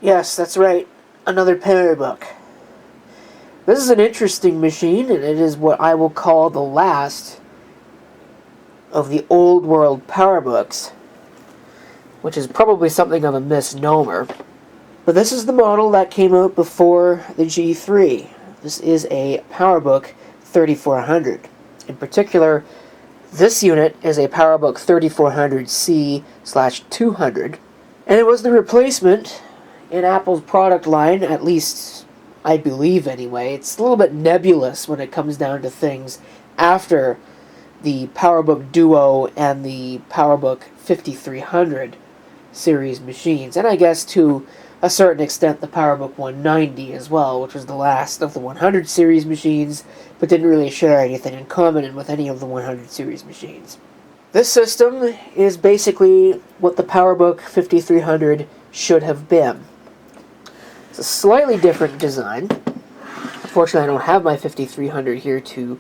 Yes, that's right. Another PowerBook. This is an interesting machine, and it is what I will call the last of the old world PowerBooks, which is probably something of a misnomer. But this is the model that came out before the G3. This is a PowerBook 3400. In particular, this unit is a PowerBook 3400C/200, and it was the replacement in Apple's product line, at least I believe anyway. It's a little bit nebulous when it comes down to things after the PowerBook Duo and the PowerBook 5300 series machines, and I guess to a certain extent the PowerBook 190 as well, which was the last of the 100 series machines, but didn't really share anything in common with any of the 100 series machines. This system is basically what the PowerBook 5300 should have been. It's a slightly different design. Unfortunately, I don't have my 5300 here to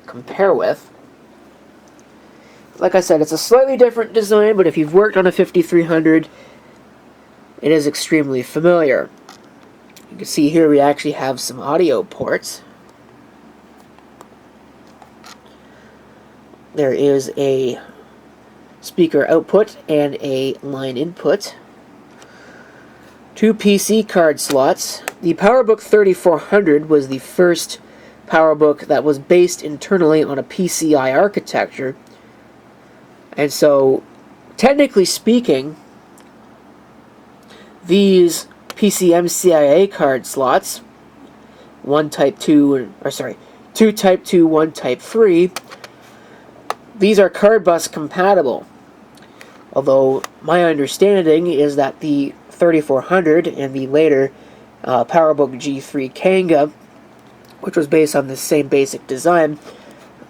compare with. Like I said, it's a slightly different design, but if you've worked on a 5300, it is extremely familiar. You can see here we actually have some audio ports. There is a speaker output and a line input. 2 PC card slots. The PowerBook 3400 was the first PowerBook that was based internally on a PCI architecture. And so, technically speaking, these PCMCIA card slots, two Type 2, one Type 3, these are card bus compatible. Although my understanding is that the 3400 and the later PowerBook G3 Kanga, which was based on the same basic design,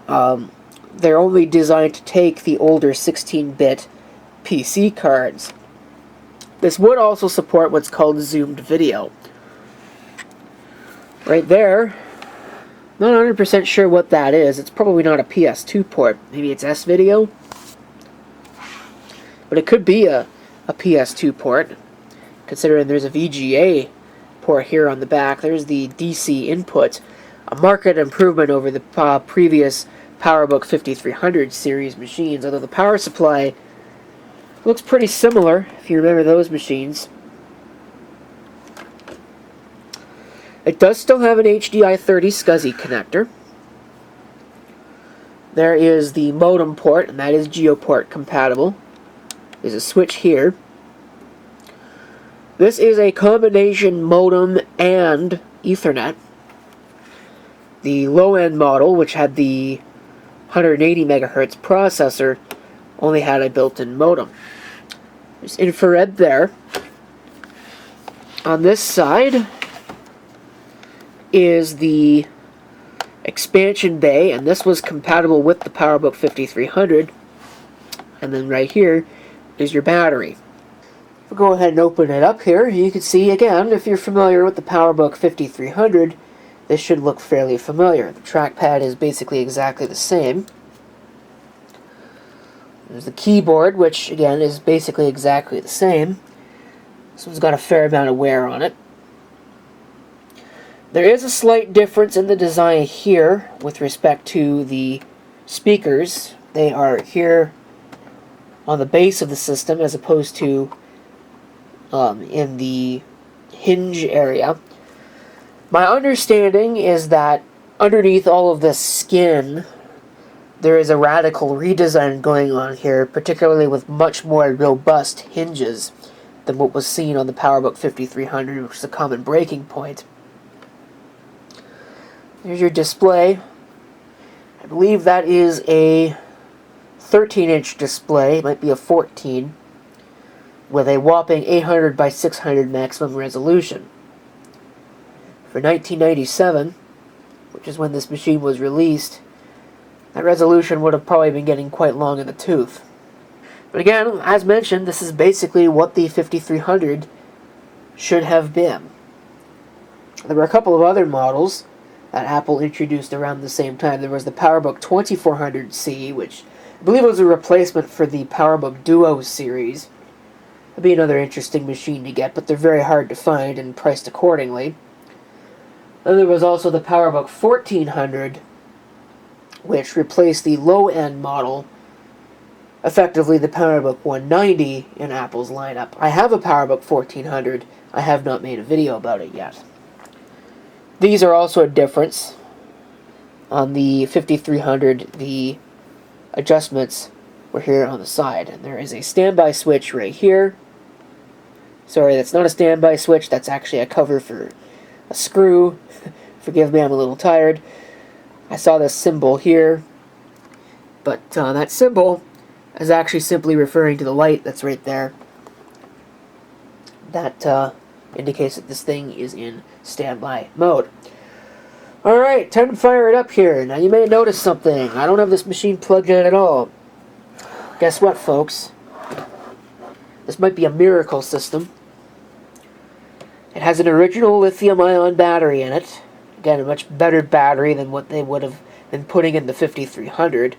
they're only designed to take the older 16-bit PC cards. This would also support what's called zoomed video. Right there, not 100% sure what that is. It's probably not a PS2 port. Maybe it's S-Video? But it could be a PS2 port, considering there's a VGA port here on the back. There's the DC input, a marked improvement over the previous PowerBook 5300 series machines, although the power supply looks pretty similar, if you remember those machines. It does still have an HDI 30 SCSI connector. There is the modem port, and that is GeoPort compatible. There's a switch here. This is a combination modem and Ethernet. The low-end model, which had the 180 megahertz processor, only had a built-in modem. There's infrared there. On this side is the expansion bay, and this was compatible with the PowerBook 5300. And then right here is your battery. We'll go ahead and open it up here. You can see, again, if you're familiar with the PowerBook 5300, this should look fairly familiar. The trackpad is basically exactly the same. There's the keyboard, which, again, is basically exactly the same. This one's got a fair amount of wear on it. There is a slight difference in the design here with respect to the speakers. They are here on the base of the system as opposed to in the hinge area. My understanding is that underneath all of this skin, there is a radical redesign going on here, particularly with much more robust hinges than what was seen on the PowerBook 5300, which is a common breaking point. Here's your display. I believe that is a 13-inch display, it might be a 14, with a whopping 800 by 600 maximum resolution. For 1997, which is when this machine was released, that resolution would have probably been getting quite long in the tooth. But again, as mentioned, this is basically what the 5300 should have been. There were a couple of other models that Apple introduced around the same time. There was the PowerBook 2400C, which I believe was a replacement for the PowerBook Duo series. It'd be another interesting machine to get, but they're very hard to find and priced accordingly. Then there was also the PowerBook 1400, which replaced the low-end model, effectively the PowerBook 190 in Apple's lineup. I have a PowerBook 1400. I have not made a video about it yet. These are also a difference. On the 5300, the adjustments were here on the side, and there is a standby switch right here. Sorry, that's not a standby switch, that's actually a cover for a screw. Forgive me, I'm a little tired. I saw this symbol here, but that symbol is actually simply referring to the light that's right there. That indicates that this thing is in standby mode. Alright, time to fire it up here. Now you may notice something. I don't have this machine plugged in at all. Guess what, folks? This might be a miracle system. It has an original lithium-ion battery in it. Again, a much better battery than what they would have been putting in the 5300.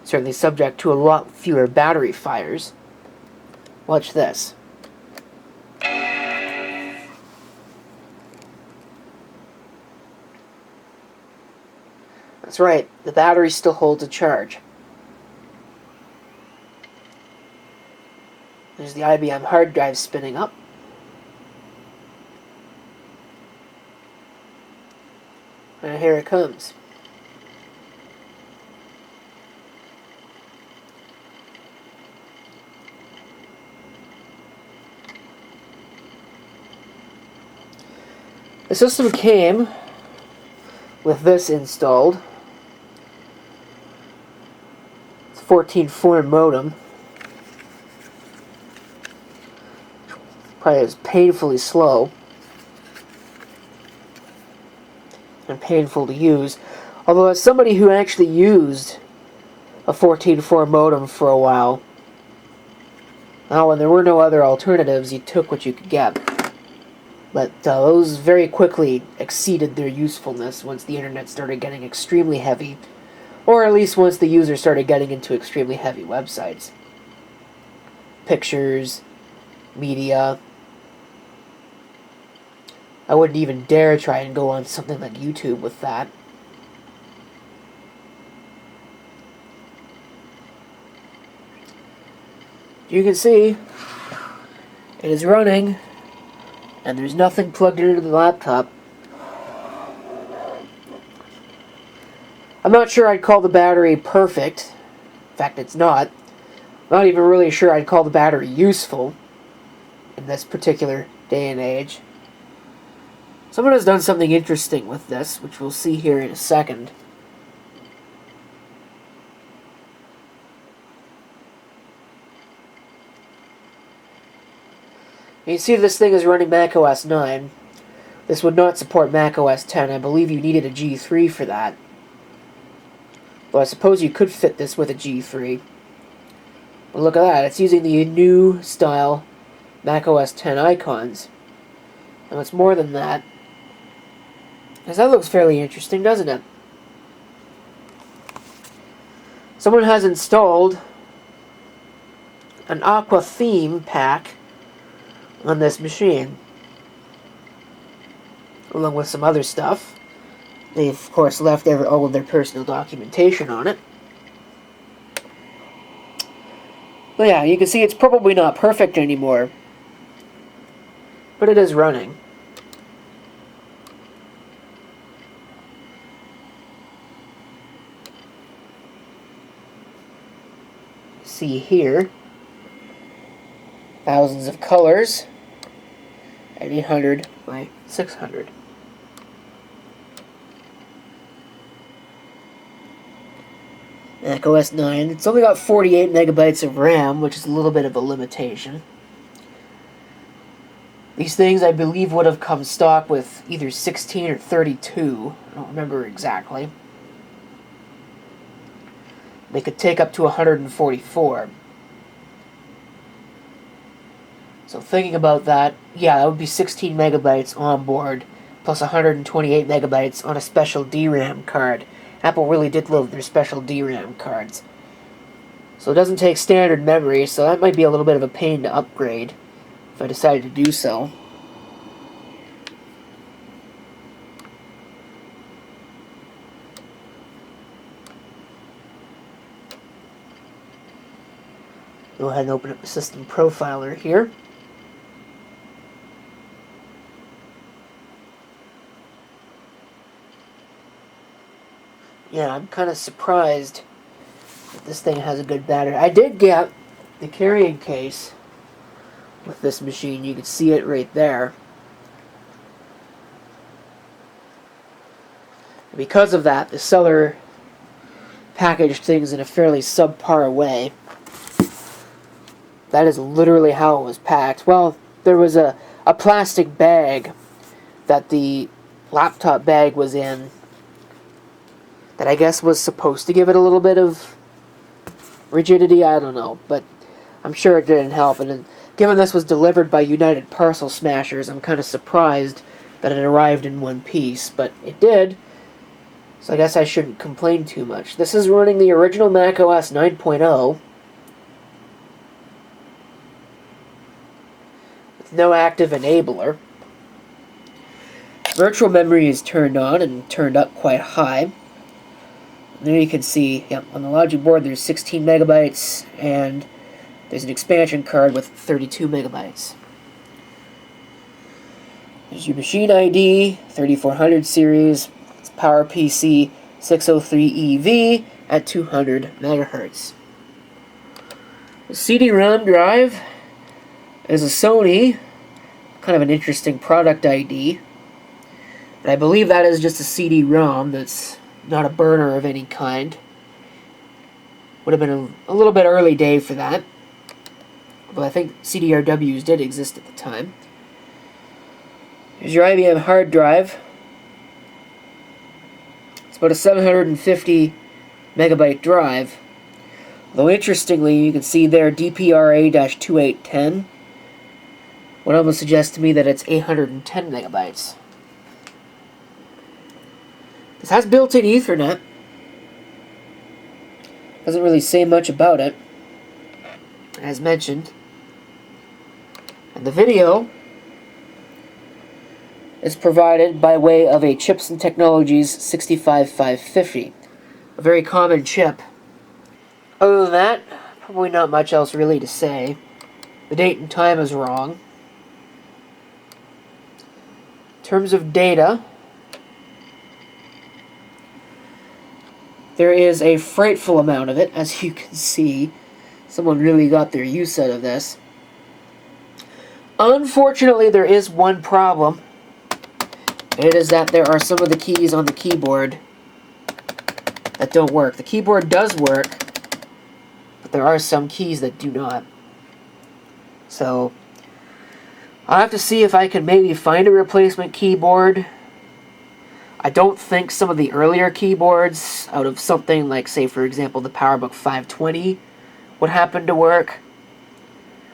Certainly subject to a lot fewer battery fires. Watch this. That's right, the battery still holds a charge. There's the IBM hard drive spinning up. And here it comes. The system came with this installed. It's a 14.4 modem. Probably is painfully slow and painful to use. Although as somebody who actually used a 14.4 modem for a while, now when there were no other alternatives, you took what you could get. But those very quickly exceeded their usefulness once the internet started getting extremely heavy, or at least once the user started getting into extremely heavy websites. Pictures, media. I wouldn't even dare try and go on something like YouTube with that. You can see it is running, and there's nothing plugged into the laptop. I'm not sure I'd call the battery perfect. In fact, it's not. I'm not even really sure I'd call the battery useful in this particular day and age. Someone has done something interesting with this, which we'll see here in a second. You see this thing is running macOS 9. This would not support macOS 10. I believe you needed a G3 for that. Well, I suppose you could fit this with a G3. But look at that. It's using the new style macOS 10 icons. And what's more than that, because that looks fairly interesting, doesn't it? Someone has installed an Aqua theme pack on this machine, along with some other stuff. They've, of course, left all of their personal documentation on it. But yeah, you can see it's probably not perfect anymore, but it is running. See here, thousands of colors at 800 by 600. macOS 9. It's only got 48 megabytes of RAM, which is a little bit of a limitation. These things, I believe, would have come stock with either 16 or 32. I don't remember exactly. They could take up to 144. So thinking about that, yeah, that would be 16 megabytes on board, plus 128 megabytes on a special DRAM card. Apple really did love their special DRAM cards. So it doesn't take standard memory, so that might be a little bit of a pain to upgrade. I decided to do so. Go ahead and open up the system profiler here. Yeah, I'm kind of surprised that this thing has a good battery. I did get the carrying case with this machine. You can see it right there. Because of that, the seller packaged things in a fairly subpar way. That is literally how it was packed. Well, there was a plastic bag that the laptop bag was in that I guess was supposed to give it a little bit of rigidity. I don't know, but I'm sure it didn't help. And given this was delivered by United Parcel Smashers, I'm kind of surprised that it arrived in one piece, but it did. So I guess I shouldn't complain too much. This is running the original Mac OS 9.0. With no active enabler. Virtual memory is turned on and turned up quite high. And there you can see, yep, on the logic board there's 16 megabytes, and there's an expansion card with 32 megabytes. There's your machine ID, 3400 series. It's PowerPC 603EV at 200 megahertz. The CD-ROM drive is a Sony, kind of an interesting product ID. But I believe that is just a CD-ROM that's not a burner of any kind. Would have been a little bit early day for that. Although I think CDRWs did exist at the time. Here's your IBM hard drive. It's about a 750 megabyte drive. Though interestingly, you can see there DPRA-2810 would almost suggest to me that it's 810 megabytes. This has built-in Ethernet. Doesn't really say much about it, as mentioned. And the video is provided by way of a Chips and Technologies 65550, a very common chip. Other than that, probably not much else really to say. The date and time is wrong. In terms of data, there is a frightful amount of it, as you can see. Someone really got their use out of this. Unfortunately, there is one problem. It is that there are some of the keys on the keyboard that don't work. The keyboard does work, but there are some keys that do not. So, I'll have to see if I can maybe find a replacement keyboard. I don't think some of the earlier keyboards, out of something like, say, for example, the PowerBook 520, would happen to work.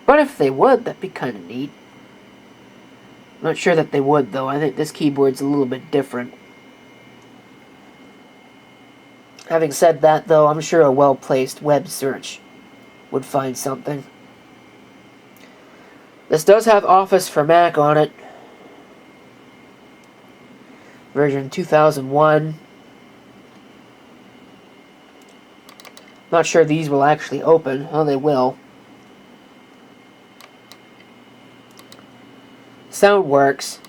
But if they would, that'd be kind of neat. I'm not sure that they would, though. I think this keyboard's a little bit different. Having said that, though, I'm sure a well-placed web search would find something. This does have Office for Mac on it. Version 2001. Not sure these will actually open. Oh, they will. Sound works.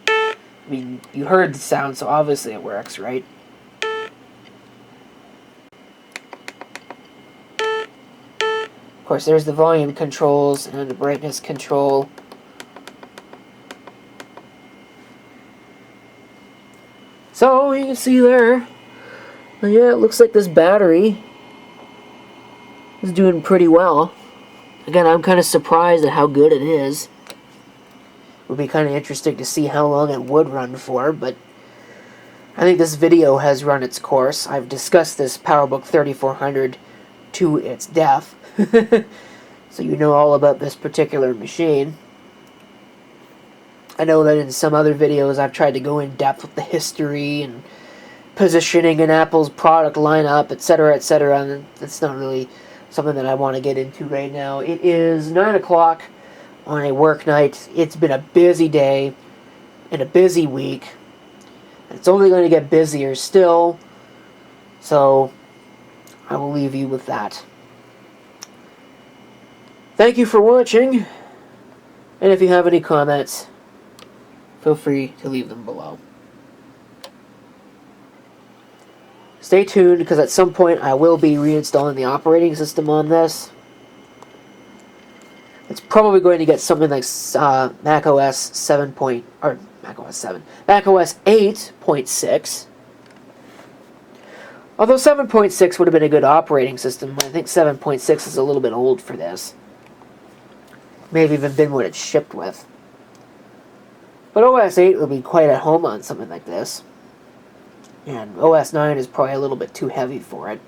I mean, you heard the sound, so obviously it works, right? Of course, there's the volume controls and the brightness control. So, you can see there, yeah, it looks like this battery is doing pretty well. Again, I'm kind of surprised at how good it is. It would be kind of interesting to see how long it would run for, but I think this video has run its course. I've discussed this PowerBook 3400 to its death, so you know all about this particular machine. I know that in some other videos I've tried to go in depth with the history and positioning in Apple's product lineup, etc., etc., and it's not really something that I want to get into right now. It is 9 o'clock on a work night. It's been a busy day and a busy week. It's only going to get busier still, so I will leave you with that. Thank you for watching, and if you have any comments, feel free to leave them below. Stay tuned, because at some point I will be reinstalling the operating system on this. It's probably going to get something like macOS 7. Or macOS 7. macOS 8.6. Although 7.6 would have been a good operating system, I think 7.6 is a little bit old for this. Maybe even been what it's shipped with. But OS 8 will be quite at home on something like this. And OS 9 is probably a little bit too heavy for it.